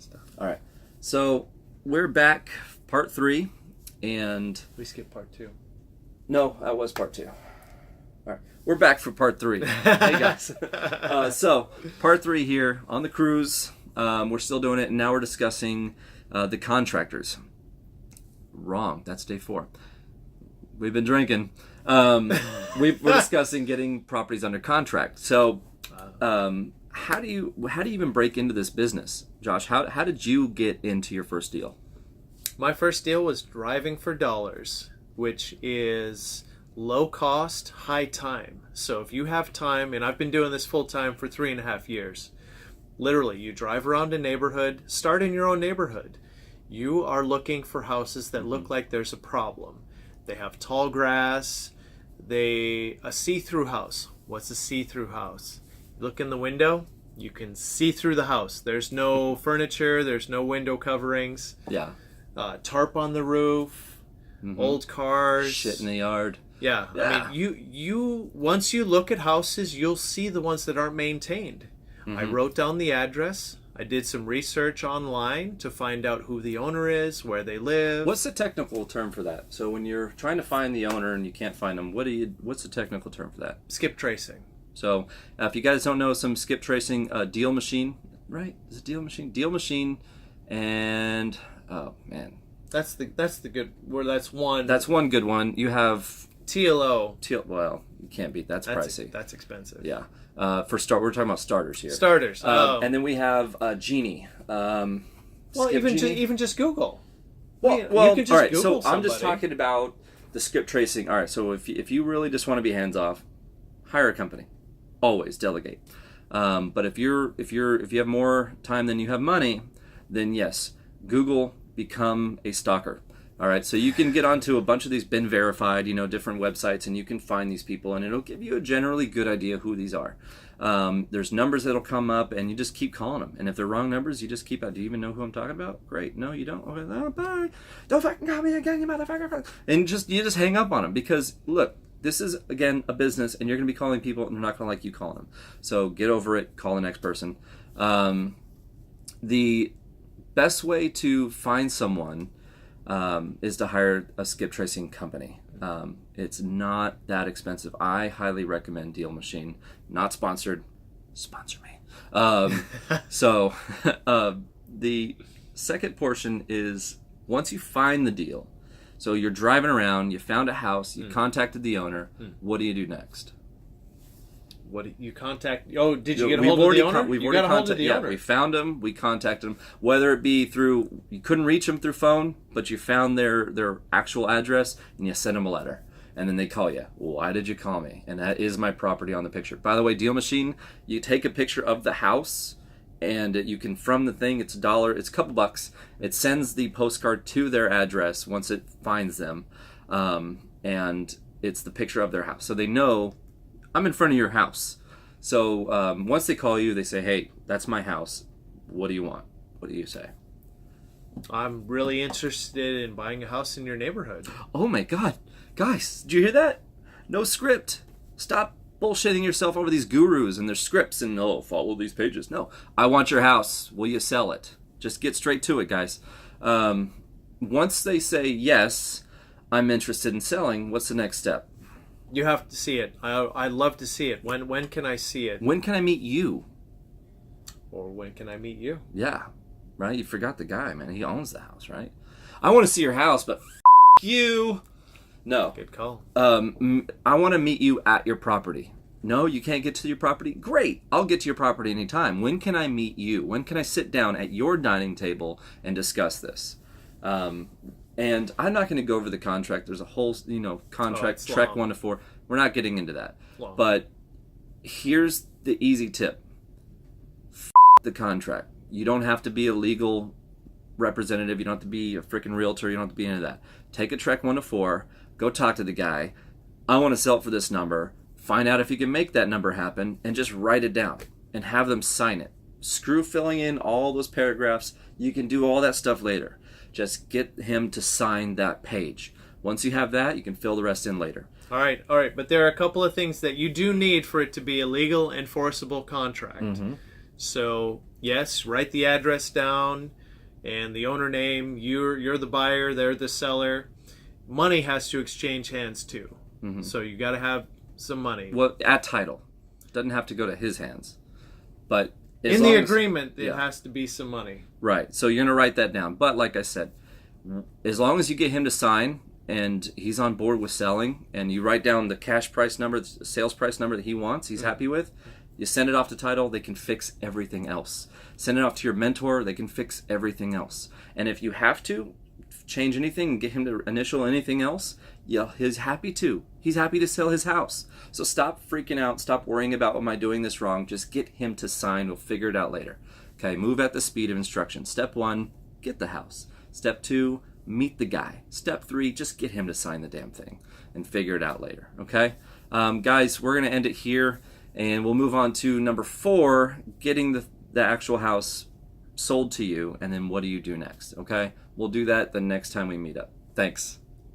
stuff. All right. So we're back, part 3, and We skipped part 2. no, that was part 2. All right, we're back for part 3. Hey guys. So part 3 here on the cruise. We're still doing it, and now we're discussing the contractors. Wrong. That's day 4. We've been drinking. We're discussing getting properties under contract. So, how do you even break into this business, Josh? How did you get into your first deal? My first deal was driving for dollars, which is low cost, high time. So if you have time, and I've been doing this full time for 3.5 years, literally, you drive around a neighborhood, start in your own neighborhood. You are looking for houses that look like there's a problem. They have tall grass. A see-through house. What's a see-through house? You look in the window, you can see through the house. There's no furniture. There's no window coverings. Yeah. Tarp on the roof. Old cars. Shit in the yard. Yeah. I mean, you once you look at houses, you'll see the ones that aren't maintained. I wrote down the address. I did some research online to find out who the owner is, where they live. What's the technical term for that? So when you're trying to find the owner and you can't find them, what's the technical term for that? Skip tracing. So if you guys don't know some skip tracing, Deal Machine, right? Is it Deal Machine? Deal Machine, and oh man, That's the good. Where that's one. that's one good one. You have TLO. well, you can't beat that's pricey. That's expensive. Yeah. We're talking about starters here. Starters. And then we have Genie. Well, Skip Genie. even just Google. Well, you can just all right. Google So I'm just somebody. talking about the skip tracing. All right. So if you really just want to be hands off, hire a company. Always delegate. But if you have more time than you have money, then yes, Google, become a stalker. All right, so you can get onto a bunch of these been verified, different websites, and you can find these people, and it'll give you a generally good idea who these are. There's numbers that'll come up, and you just keep calling them. And if they're wrong numbers, you just keep out. Do you even know who I'm talking about? Great. No, you don't. Okay, oh, bye. Don't fucking call me again, you motherfucker. And you just hang up on them because look, this is again a business, and you're going to be calling people, and they're not going to like you calling them. So get over it. Call the next person. The best way to find someone is to hire a skip tracing company. It's not that expensive. I highly recommend Deal Machine. Not sponsored. Sponsor me. So the second portion is once you find the deal. So you're driving around, you found a house, you contacted the owner. What do you do next? What did you contact? Oh, did you get a hold of the owner? We've got a hold of the owner. We found him. We contacted him. Whether it be through, you couldn't reach them through phone, but you found their actual address and you sent them a letter. And then they call you. Why did you call me? And that is my property on the picture. By the way, Deal Machine, you take a picture of the house and you can, from the thing, it's $1, it's a couple bucks. It sends the postcard to their address once it finds them. And it's the picture of their house. So they know I'm in front of your house. So once they call you, they say, hey, that's my house. What do you want? What do you say? I'm really interested in buying a house in your neighborhood. Oh my God. Guys, did you hear that? No script. Stop bullshitting yourself over these gurus and their scripts and, follow these pages. No. I want your house. Will you sell it? Just get straight to it, guys. Once they say, yes, I'm interested in selling, what's the next step? You have to see it. I'd love to see it. When can I see it? When can I meet you? Or when can I meet you? Yeah, right? You forgot the guy, man. He owns the house, right? I want to see your house, but you. No. Good call. I want to meet you at your property. No, you can't get to your property? Great. I'll get to your property anytime. When can I meet you? When can I sit down at your dining table and discuss this? And I'm not going to go over the contract. There's a whole, contract, Trek 1 to 4. We're not getting into that. Long. But here's the easy tip. The contract. You don't have to be a legal representative. You don't have to be a freaking realtor. You don't have to be any of that. Take a Trek 1 to 4. Go talk to the guy. I want to sell it for this number. Find out if you can make that number happen and just write it down and have them sign it. Screw filling in all those paragraphs. You can do all that stuff later. Just get him to sign that page. Once you have that, you can fill the rest in later. All right. But there are a couple of things that you do need for it to be a legal, enforceable contract. So yes, write the address down and the owner name. You're the buyer, they're the seller. Money has to exchange hands too. So you got to have some money. Well, at title, doesn't have to go to his hands, but in the agreement, it has to be some money. Right. So you're gonna write that down. But like I said, as long as you get him to sign and he's on board with selling, and you write down the cash price number, the sales price number that he wants, he's happy with, you send it off to title, they can fix everything else. Send it off to your mentor, they can fix everything else. And if you have to change anything and get him to initial anything else, yeah, he's happy to. He's happy to sell his house. So stop freaking out, stop worrying about, am I doing this wrong? Just get him to sign, we'll figure it out later. Okay, move at the speed of instruction. Step 1, get the house. Step 2, meet the guy. Step 3, just get him to sign the damn thing and figure it out later. Okay, guys, we're gonna end it here, and we'll move on to number 4, getting the actual house sold to you, and then what do you do next? Okay, we'll do that the next time we meet up. Thanks.